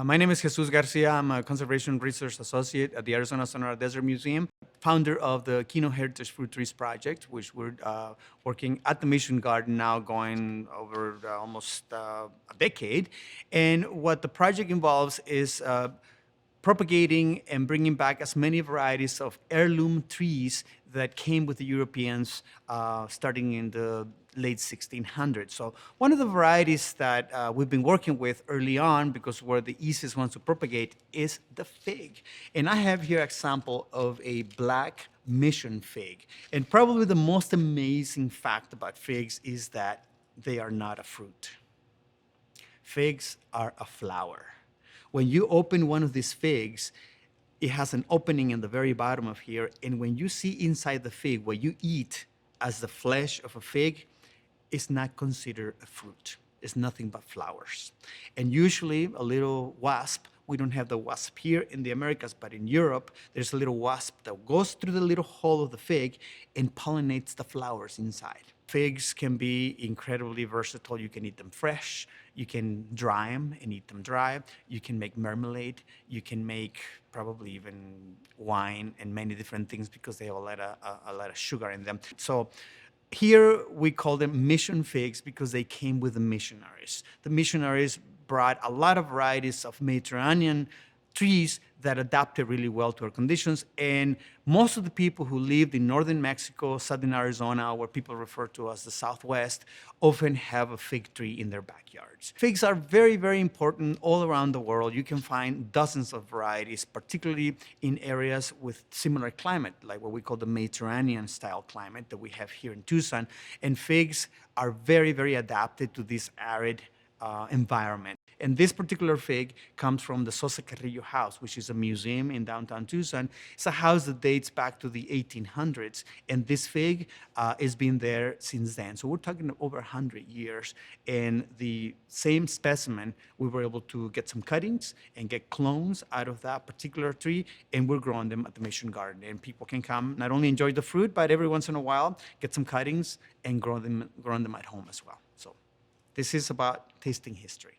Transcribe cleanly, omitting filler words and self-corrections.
My name is Jesus Garcia. I'm a conservation research associate at the Arizona Sonora Desert Museum, founder of the Kino Heritage Fruit Trees Project, which we're working at the Mission Garden now going over almost a decade. And what the project involves is propagating and bringing back as many varieties of heirloom trees that came with the Europeans starting in the late 1600s. So one of the varieties that we've been working with early on, because we're the easiest ones to propagate, is the fig. And I have here an example of a black mission fig. And probably the most amazing fact about figs is that they are not a fruit. Figs are a flower. When you open one of these figs, it has an opening in the very bottom of here, and when you see inside the fig what you eat as the flesh of a fig, it's not considered a fruit. It's nothing but flowers. And usually a little wasp, we don't have the wasp here in the Americas, but in Europe, there's a little wasp that goes through the little hole of the fig and pollinates the flowers inside. Figs can be incredibly versatile. You can eat them fresh. You can dry them and eat them dry. You can make marmalade. You can make probably even wine and many different things because they have a lot of sugar in them. So here we call them mission figs because they came with the missionaries. The missionaries brought a lot of varieties of Mediterranean trees that adapted really well to our conditions. And most of the people who lived in northern Mexico, southern Arizona, where people refer to as the Southwest, often have a fig tree in their backyards. Figs are very, very important all around the world. You can find dozens of varieties, particularly in areas with similar climate, like what we call the Mediterranean style climate that we have here in Tucson. And figs are very, very adapted to this arid environment. And this particular fig comes from the Sosa Carrillo house, which is a museum in downtown Tucson. It's a house that dates back to the 1800s, and this fig has been there since then. So we're talking over 100 years, and the same specimen, we were able to get some cuttings and get clones out of that particular tree, and we're growing them at the Mission Garden. And people can come, not only enjoy the fruit, but every once in a while, get some cuttings and grow them at home as well. So this is about tasting history.